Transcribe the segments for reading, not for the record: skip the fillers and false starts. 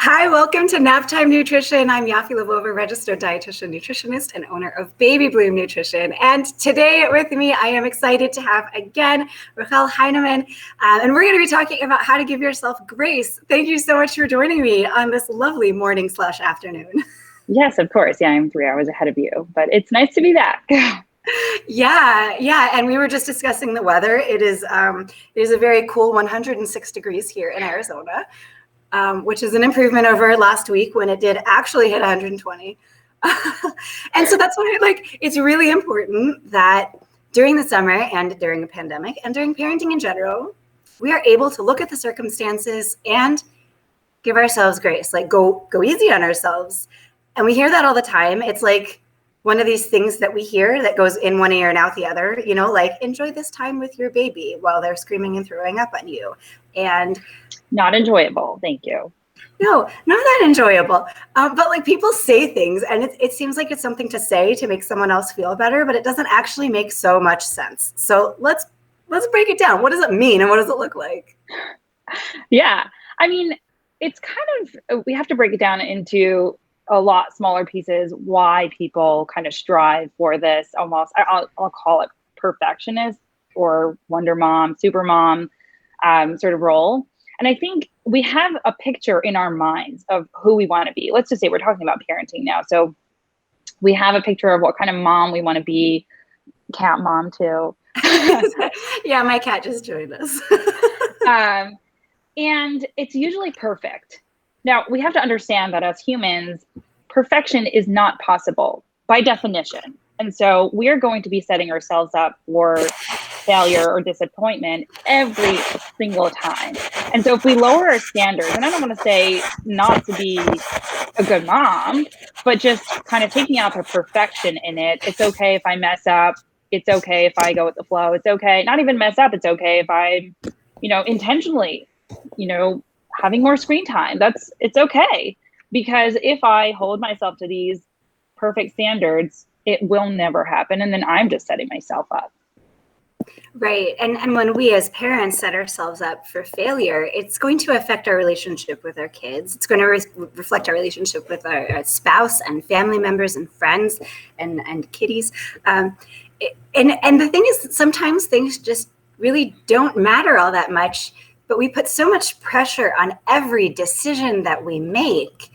Hi, welcome to Naptime Nutrition. I'm Yaffi Lvova, registered dietitian, nutritionist, and owner of Baby Bloom Nutrition. And today with me, I am excited to have again Rachel Heineman, and we're going to be talking about how to give yourself grace. Thank you so much for joining me on this lovely morning/afternoon. Yes, of course. Yeah, I'm 3 hours ahead of you, but it's nice to be back. Yeah. And we were just discussing the weather. It is a very cool 106 degrees here in Arizona. Which is an improvement over last week when it did actually hit 120. And so that's why it's really important that during the summer and during the pandemic and during parenting in general, we are able to look at the circumstances and give ourselves grace, like go easy on ourselves. And we hear that all the time. It's like one of these things that we hear that goes in one ear and out the other, like enjoy this time with your baby while they're screaming and throwing up on you. And not enjoyable. Thank you. No, not that enjoyable. But people say things and it seems like it's something to say to make someone else feel better, but it doesn't actually make so much sense. So let's break it down. What does it mean and what does it look like? Yeah. I mean, it's kind of, we have to break it down into a lot smaller pieces, why people kind of strive for this almost, I'll call it perfectionist or Wonder Mom, Super Mom sort of role. And I think we have a picture in our minds of who we want to be. Let's just say we're talking about parenting now. So we have a picture of what kind of mom we want to be. Cat mom too. Yeah, my cat just joined us. And it's usually perfect. Now, we have to understand that as humans, perfection is not possible by definition. And so we're going to be setting ourselves up for failure or disappointment every single time. And so if we lower our standards, and I don't want to say not to be a good mom, but just kind of taking out the perfection in it. It's okay if I mess up. It's okay if I go with the flow. It's okay. Not even mess up. It's okay if I'm, intentionally, having more screen time. It's okay. Because if I hold myself to these perfect standards, it will never happen. And then I'm just setting myself up. Right. And when we as parents set ourselves up for failure, it's going to affect our relationship with our kids. It's going to reflect our relationship with our spouse and family members and friends and kitties. And the thing is, sometimes things just really don't matter all that much, but we put so much pressure on every decision that we make.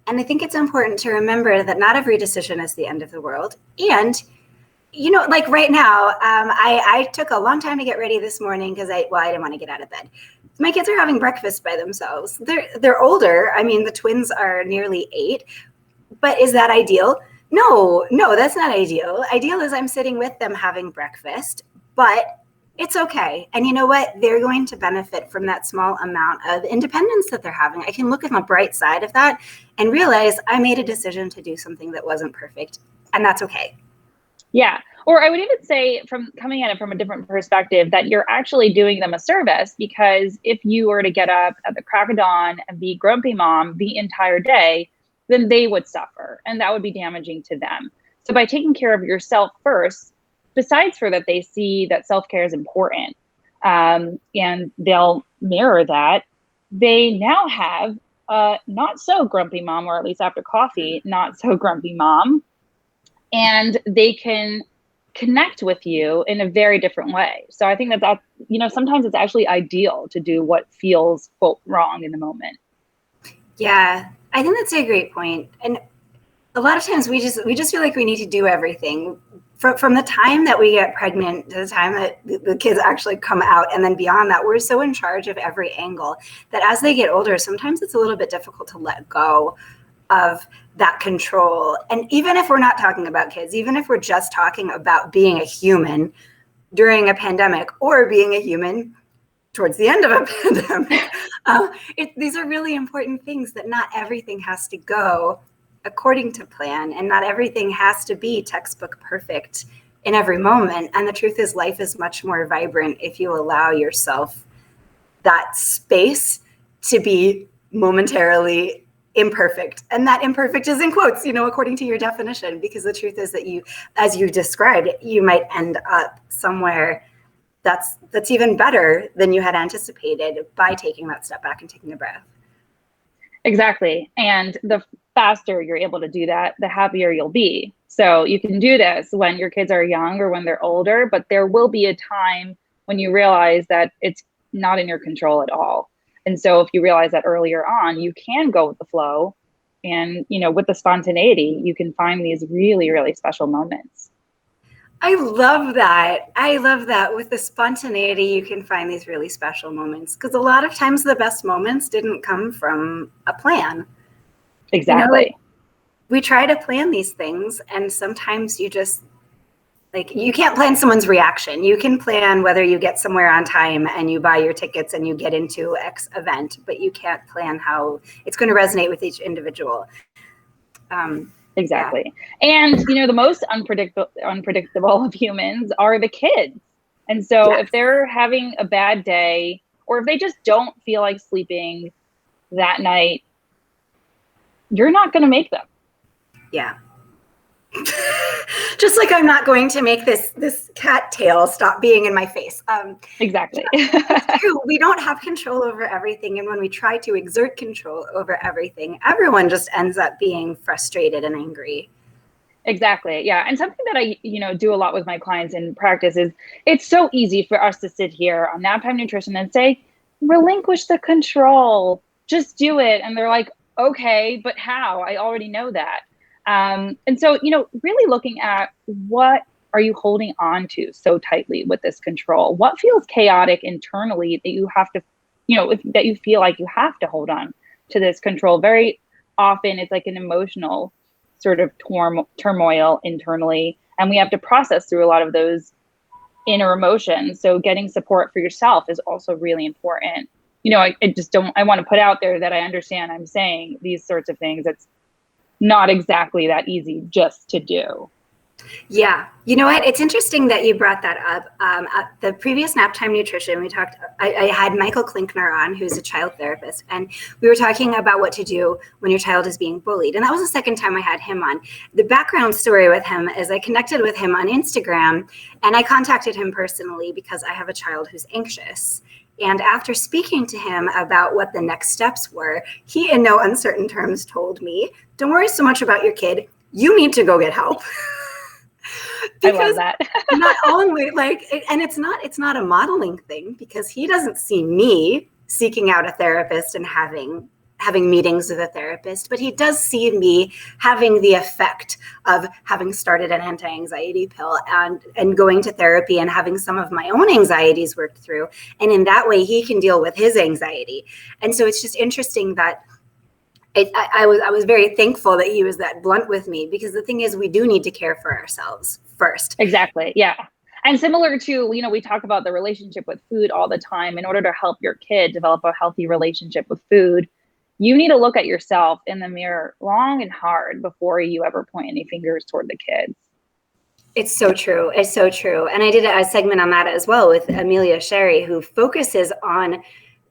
And I think it's important to remember that not every decision is the end of the world. And like right now, I took a long time to get ready this morning because I didn't want to get out of bed. My kids are having breakfast by themselves. They're older. I mean, the twins are nearly 8. But is that ideal? No, that's not ideal. Ideal is I'm sitting with them having breakfast, but it's okay. And you know what? They're going to benefit from that small amount of independence that they're having. I can look at the bright side of that and realize I made a decision to do something that wasn't perfect, and that's okay. Yeah. Or I would even say, from coming at it from a different perspective, that you're actually doing them a service, because if you were to get up at the crack of dawn and be grumpy mom the entire day, then they would suffer and that would be damaging to them. So by taking care of yourself first, besides for that they see that self-care is important, and they'll mirror that, they now have a not so grumpy mom, or at least after coffee, not so grumpy mom. And they can connect with you in a very different way. So I think that sometimes it's actually ideal to do what feels, quote, wrong in the moment. Yeah, I think that's a great point. And a lot of times we just feel like we need to do everything from the time that we get pregnant to the time that the kids actually come out. And then beyond that, we're so in charge of every angle that as they get older, sometimes it's a little bit difficult to let go of that control. And even if we're not talking about kids, even if we're just talking about being a human during a pandemic or being a human towards the end of a pandemic, these are really important things, that not everything has to go according to plan and not everything has to be textbook perfect in every moment. And the truth is, life is much more vibrant if you allow yourself that space to be momentarily imperfect. And that imperfect is in quotes, according to your definition, because the truth is that you, as you described, you might end up somewhere that's even better than you had anticipated by taking that step back and taking a breath. Exactly. And the faster you're able to do that, the happier you'll be. So you can do this when your kids are young or when they're older, but there will be a time when you realize that it's not in your control at all. And so if you realize that earlier on, you can go with the flow and, with the spontaneity, you can find these really, really special moments. I love that. I love that. With the spontaneity, you can find these really special moments, because a lot of times the best moments didn't come from a plan. Exactly. We try to plan these things, and sometimes you just, you can't plan someone's reaction. You can plan whether you get somewhere on time and you buy your tickets and you get into X event, but you can't plan how it's going to resonate with each individual. Exactly. Yeah. And, the most unpredictable of humans are the kids. And so if they're having a bad day, or if they just don't feel like sleeping that night, you're not going to make them. Yeah. Just like I'm not going to make this cat tail stop being in my face. Exactly. It's true. We don't have control over everything. And when we try to exert control over everything, everyone just ends up being frustrated and angry. Exactly. Yeah. And something that I, do a lot with my clients in practice is it's so easy for us to sit here on Nap Time Nutrition and say, relinquish the control, just do it. And they're like, okay, but how? I already know that. And so, really looking at what are you holding on to so tightly with this control? What feels chaotic internally that you have to, that you feel like you have to hold on to this control? Very often it's like an emotional sort of turmoil internally. And we have to process through a lot of those inner emotions. So getting support for yourself is also really important. I want to put out there that I understand I'm saying these sorts of things. It's not exactly that easy just to do. Yeah. You know what? It's interesting that you brought that up. At the previous Nap Time Nutrition, I had Michael Klinkner on, who's a child therapist, and we were talking about what to do when your child is being bullied. And that was the second time I had him on. The background story with him is I connected with him on Instagram, and I contacted him personally because I have a child who's anxious. And after speaking to him about what the next steps were, he in no uncertain terms told me, don't worry so much about your kid. You need to go get help. Because I love that. Not only and it's not a modeling thing, because he doesn't see me seeking out a therapist and having meetings with a therapist, but he does see me having the effect of having started an anti-anxiety pill and going to therapy and having some of my own anxieties worked through. And in that way, he can deal with his anxiety. And so it's just interesting that I was very thankful that he was that blunt with me, because the thing is, we do need to care for ourselves first. Exactly. Yeah. And similar to, we talk about the relationship with food all the time. In order to help your kid develop a healthy relationship with food, you need to look at yourself in the mirror long and hard before you ever point any fingers toward the kids. It's so true. It's so true. And I did a segment on that as well with Amelia Sherry, who focuses on,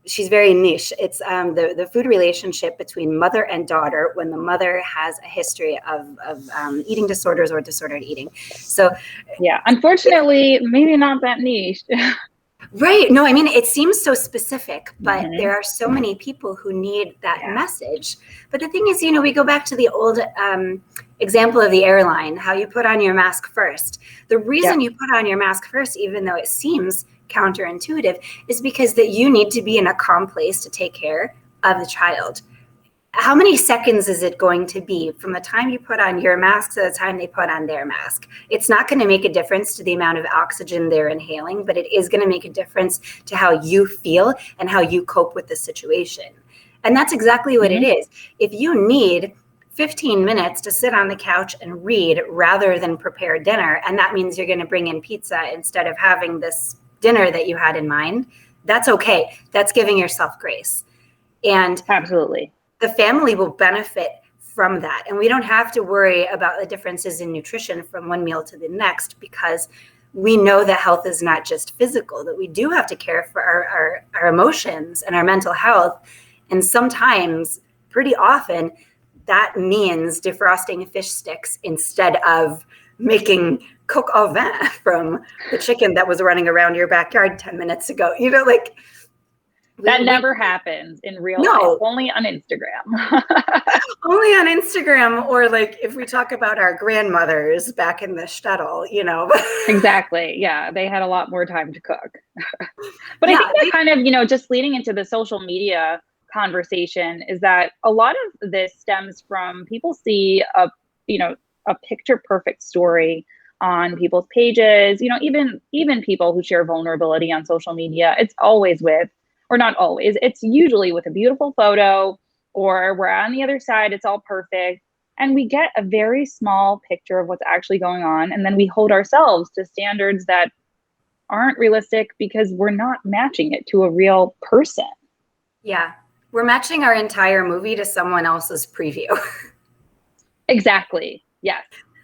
she's very niche. It's the food relationship between mother and daughter when the mother has a history of eating disorders or disordered eating. So yeah, unfortunately, maybe not that niche. Right. No, I mean, it seems so specific, but there are so many people who need that message. But the thing is, we go back to the old example of the airline, how you put on your mask first. The reason you put on your mask first, even though it seems counterintuitive, is because that you need to be in a calm place to take care of the child. How many seconds is it going to be from the time you put on your mask to the time they put on their mask? It's not going to make a difference to the amount of oxygen they're inhaling, but it is going to make a difference to how you feel and how you cope with the situation. And that's exactly what it is. If you need 15 minutes to sit on the couch and read rather than prepare dinner, and that means you're going to bring in pizza instead of having this dinner that you had in mind, that's okay. That's giving yourself grace. And absolutely, the family will benefit from that. And we don't have to worry about the differences in nutrition from one meal to the next, because we know that health is not just physical, that we do have to care for our emotions and our mental health. And sometimes, pretty often, that means defrosting fish sticks instead of making coq au vin from the chicken that was running around your backyard 10 minutes ago. That never happens in real life, only on Instagram. Only on Instagram, or like if we talk about our grandmothers back in the shtetl, Exactly. Yeah, they had a lot more time to cook. But yeah, I think that kind of, just leading into the social media conversation is that a lot of this stems from people see a picture perfect story on people's pages, even people who share vulnerability on social media. It's always or not always, it's usually with a beautiful photo, or we're on the other side, it's all perfect. And we get a very small picture of what's actually going on. And then we hold ourselves to standards that aren't realistic because we're not matching it to a real person. Yeah. We're matching our entire movie to someone else's preview. Exactly. Yes.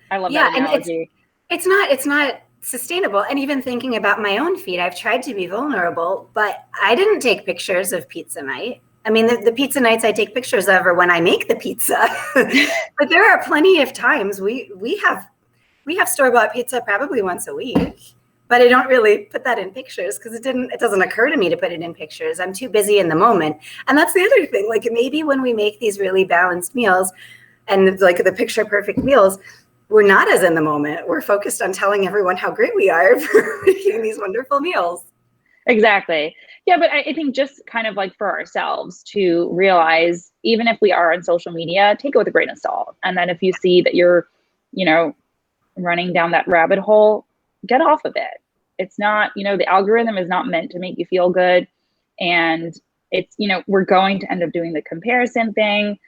I love that analogy. And it's not sustainable. And even thinking about my own feed, I've tried to be vulnerable, but I didn't take pictures of pizza night. I mean, the pizza nights I take pictures of are when I make the pizza. But there are plenty of times we have store-bought pizza probably once a week, but I don't really put that in pictures because it doesn't occur to me to put it in pictures. I'm too busy in the moment. And that's the other thing. Like maybe when we make these really balanced meals and like the picture perfect meals, we're not as in the moment. We're focused on telling everyone how great we are for making these wonderful meals. Exactly. Yeah, but I think just kind of like for ourselves to realize, even if we are on social media, take it with a grain of salt. And then if you see that you're, running down that rabbit hole, get off of it. It's not, the algorithm is not meant to make you feel good. And it's, we're going to end up doing the comparison thing.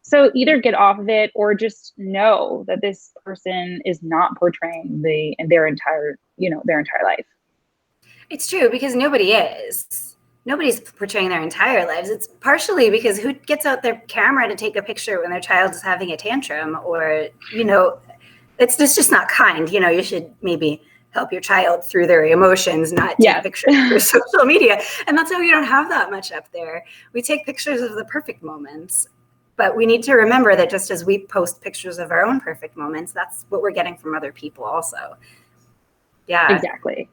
So either get off of it or just know that this person is not portraying their entire life. It's true, because nobody is. Nobody's portraying their entire lives. It's partially because who gets out their camera to take a picture when their child is having a tantrum, or, it's just not kind. You should maybe help your child through their emotions, not take pictures for social media. And that's why we don't have that much up there. We take pictures of the perfect moments. But we need to remember that just as we post pictures of our own perfect moments, that's what we're getting from other people also. Yeah. Exactly.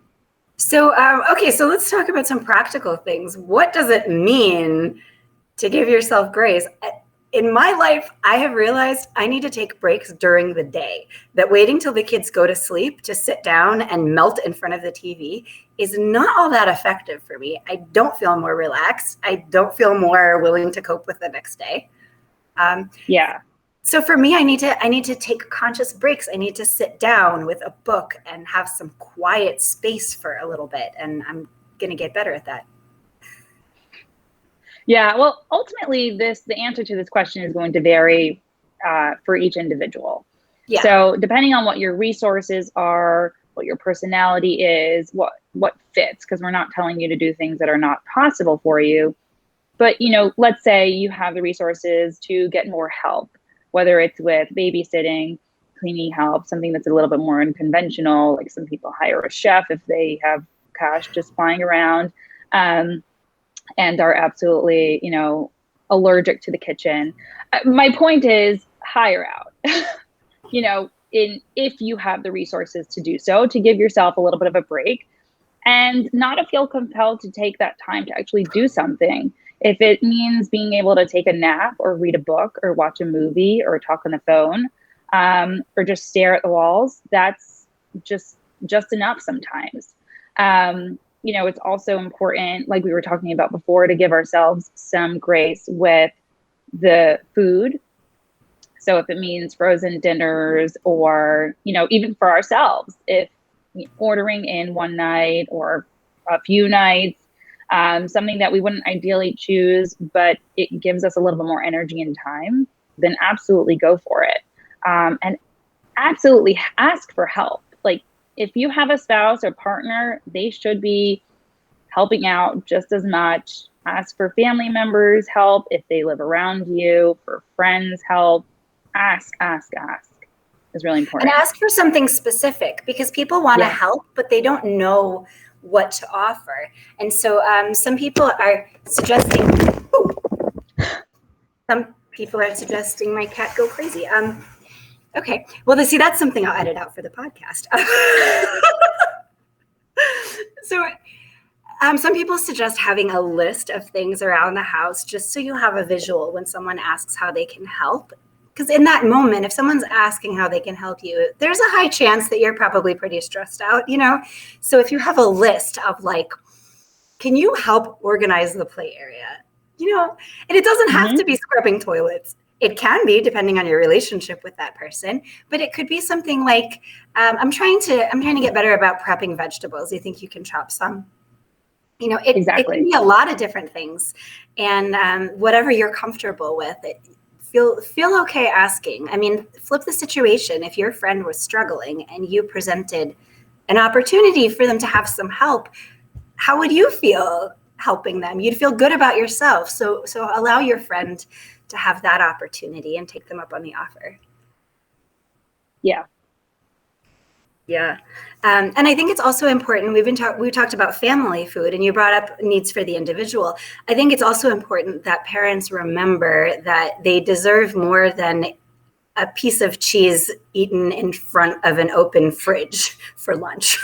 So, okay, so let's talk about some practical things. What does it mean to give yourself grace? In my life, I have realized I need to take breaks during the day, that waiting till the kids go to sleep to sit down and melt in front of the TV is not all that effective for me. I don't feel more relaxed. I don't feel more willing to cope with the next day. So for me, I need to take conscious breaks. I need to sit down with a book and have some quiet space for a little bit. And I'm going to get better at that. Yeah. Well, ultimately the answer to this question is going to vary for each individual. Yeah. So depending on what your resources are, what your personality is, what fits, because we're not telling you to do things that are not possible for you. But, let's say you have the resources to get more help, whether it's with babysitting, cleaning help, something that's a little bit more unconventional, like some people hire a chef if they have cash just flying around, and are absolutely, allergic to the kitchen. My point is hire out, if you have the resources to do so, to give yourself a little bit of a break and not to feel compelled to take that time to actually do something. If it means being able to take a nap or read a book or watch a movie or talk on the phone, or just stare at the walls, that's just enough sometimes. It's also important, like we were talking about before, to give ourselves some grace with the food. So if it means frozen dinners, or, even for ourselves, if ordering in one night or a few nights, something that we wouldn't ideally choose, but it gives us a little bit more energy and time, then absolutely go for it. And absolutely ask for help. Like if you have a spouse or partner, they should be helping out just as much. Ask for family members' help if they live around you, for friends' help. Ask is really important. And ask for something specific, because people want to help, but they don't know what to offer. And so some people are suggesting my cat go crazy. Okay, well, see, that's something I'll edit out for the podcast. So Some people suggest having a list of things around the house just so you have a visual when someone asks how they can help. Because in that moment, if someone's asking how they can help you, there's a high chance that you're probably pretty stressed out, you know? So if you have a list of like, can you help organize the play area? You know, and it doesn't have to be scrubbing toilets. It can be, depending on your relationship with that person, but it could be something like, I'm trying to get better about prepping vegetables. You think you can chop some? You know, it can be a lot of different things, and whatever you're comfortable with, feel okay asking. I mean, flip the situation. If your friend was struggling and you presented an opportunity for them to have some help, how would you feel helping them? You'd feel good about yourself. So allow your friend to have that opportunity and take them up on the offer. Yeah. Yeah. And I think it's also important. We talked about family food, and you brought up needs for the individual. I think it's also important that parents remember that they deserve more than a piece of cheese eaten in front of an open fridge for lunch.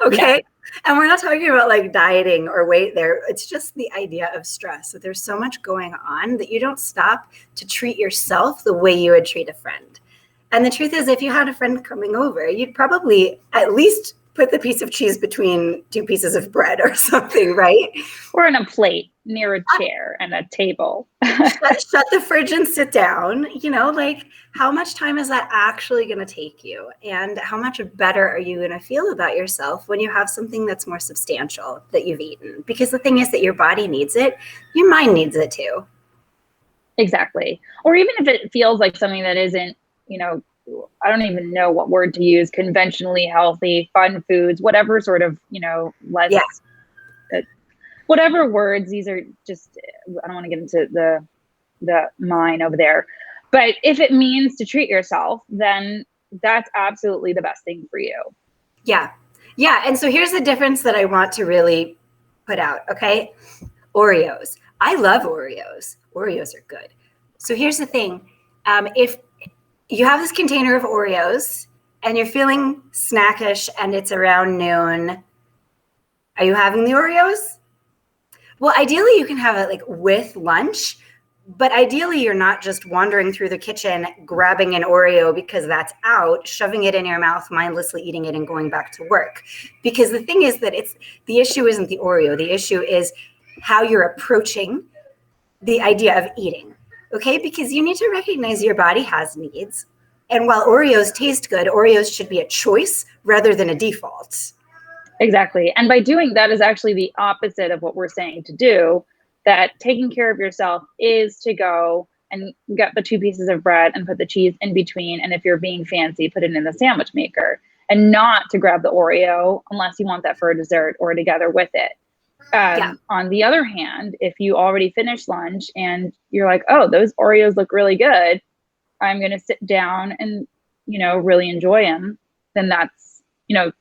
Okay. Yeah. And we're not talking about like dieting or weight there. It's just the idea of stress. So there's so much going on that you don't stop to treat yourself the way you would treat a friend. And the truth is, if you had a friend coming over, you'd probably at least put the piece of cheese between two pieces of bread or something, right? Or on a plate near a chair and a table. shut the fridge and sit down. You know, like, how much time is that actually going to take you? And how much better are you going to feel about yourself when you have something that's more substantial that you've eaten? Because the thing is that your body needs it. Your mind needs it too. Exactly. Or even if it feels like something that isn't, you know, I don't even know what word to use, conventionally healthy, fun foods, whatever sort of, you know, less, whatever words, these are just, I don't want to get into the mine over there. But if it means to treat yourself, then that's absolutely the best thing for you. Yeah. Yeah. And so here's the difference that I want to really put out. Okay. Oreos. I love Oreos. Oreos are good. So here's the thing. If you have this container of Oreos and you're feeling snackish and it's around noon, are you having the Oreos? Well, ideally you can have it like with lunch, but ideally you're not just wandering through the kitchen, grabbing an Oreo because that's out, shoving it in your mouth, mindlessly eating it and going back to work. Because the thing is that the issue isn't the Oreo. The issue is how you're approaching the idea of eating. Okay, because you need to recognize your body has needs. And while Oreos taste good, Oreos should be a choice rather than a default. Exactly. And by doing that is actually the opposite of what we're saying to do, that taking care of yourself is to go and get the two pieces of bread and put the cheese in between. And if you're being fancy, put it in the sandwich maker, and not to grab the Oreo unless you want that for a dessert or together with it. On the other hand, if you already finished lunch and you're like, oh, those Oreos look really good, I'm going to sit down and, you know, really enjoy them, then that's, you know,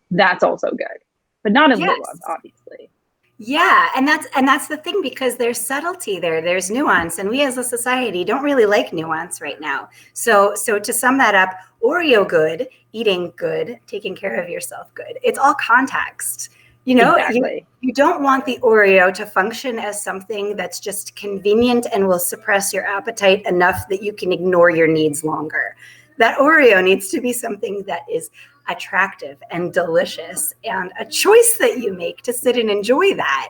that's also good, but not in lieu of, obviously. Yeah. And that's the thing, because there's subtlety there. There's nuance. And we as a society don't really like nuance right now. So to sum that up, Oreo good, eating good, taking care of yourself good. It's all context. You know, exactly. You don't want the Oreo to function as something that's just convenient and will suppress your appetite enough that you can ignore your needs longer. That Oreo needs to be something that is attractive and delicious and a choice that you make to sit and enjoy that.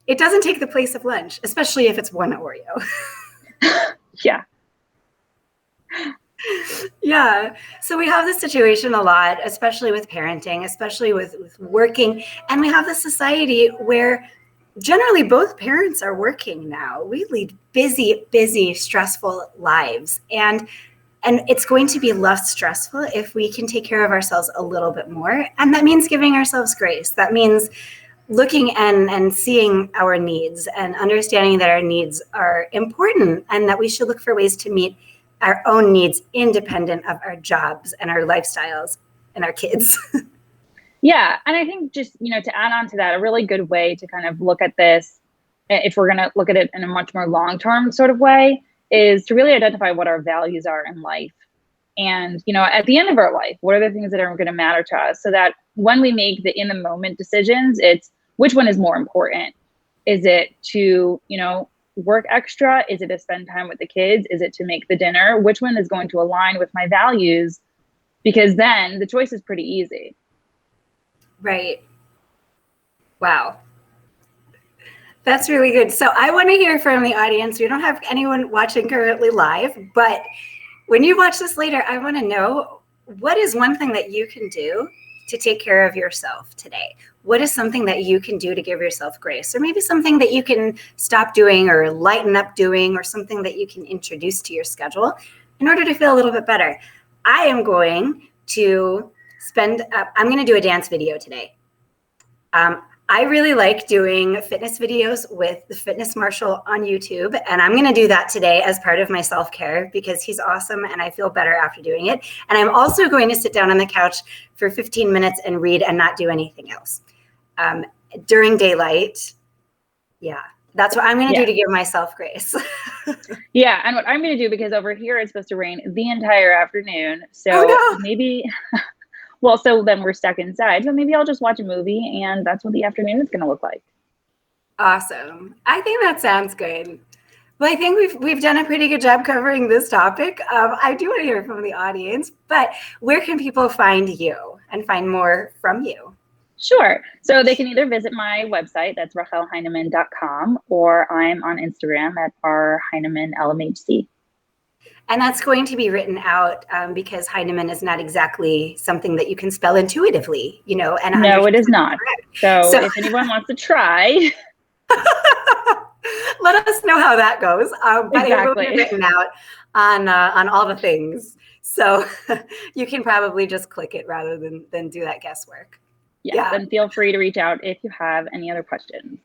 It doesn't take the place of lunch, especially if it's one Oreo. Yeah. Yeah. So we have this situation a lot, especially with parenting, especially with working. And we have this society where generally both parents are working now. We lead busy, stressful lives. And it's going to be less stressful if we can take care of ourselves a little bit more. And that means giving ourselves grace. That means looking and seeing our needs and understanding that our needs are important and that we should look for ways to meet our own needs independent of our jobs and our lifestyles and our kids. Yeah. And I think just, you know, to add on to that, a really good way to kind of look at this, if we're going to look at it in a much more long-term sort of way, is to really identify what our values are in life. And, at the end of our life, what are the things that are going to matter to us, so that when we make the in the moment decisions, it's which one is more important? Is it to, work extra? Is it to spend time with the kids? Is it to make the dinner? Which one is going to align with my values? Because then the choice is pretty easy. Right. Wow. That's really good. So I want to hear from the audience. We don't have anyone watching currently live, but when you watch this later, I want to know, what is one thing that you can do to take care of yourself today? What is something that you can do to give yourself grace? Or maybe something that you can stop doing or lighten up doing, or something that you can introduce to your schedule in order to feel a little bit better. I am going to I'm going to do a dance video today. I really like doing fitness videos with the Fitness Marshal on YouTube, and I'm going to do that today as part of my self-care because he's awesome and I feel better after doing it. And I'm also going to sit down on the couch for 15 minutes and read and not do anything else during daylight. Yeah, that's what I'm going to do to give myself grace. Yeah, and what I'm going to do, because over here it's supposed to rain the entire afternoon, so maybe... Well, so then we're stuck inside. So maybe I'll just watch a movie, and that's what the afternoon is going to look like. Awesome. I think that sounds good. Well, I think we've done a pretty good job covering this topic. I do want to hear from the audience, but where can people find you and find more from you? Sure. So they can either visit my website, that's rachelheineman.com, or I'm on Instagram at rheinemanlmhc. And that's going to be written out because Heineman is not exactly something that you can spell intuitively, And no, it is not. So if anyone wants to try, let us know how that goes. But exactly. It will be written out on all the things, so you can probably just click it rather than do that guesswork. Yeah. Then feel free to reach out if you have any other questions.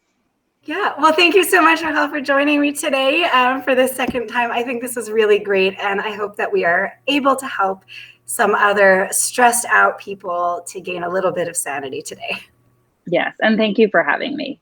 Yeah, well, thank you so much, Rachel, for joining me today for the second time. I think this is really great, and I hope that we are able to help some other stressed out people to gain a little bit of sanity today. Yes, and thank you for having me.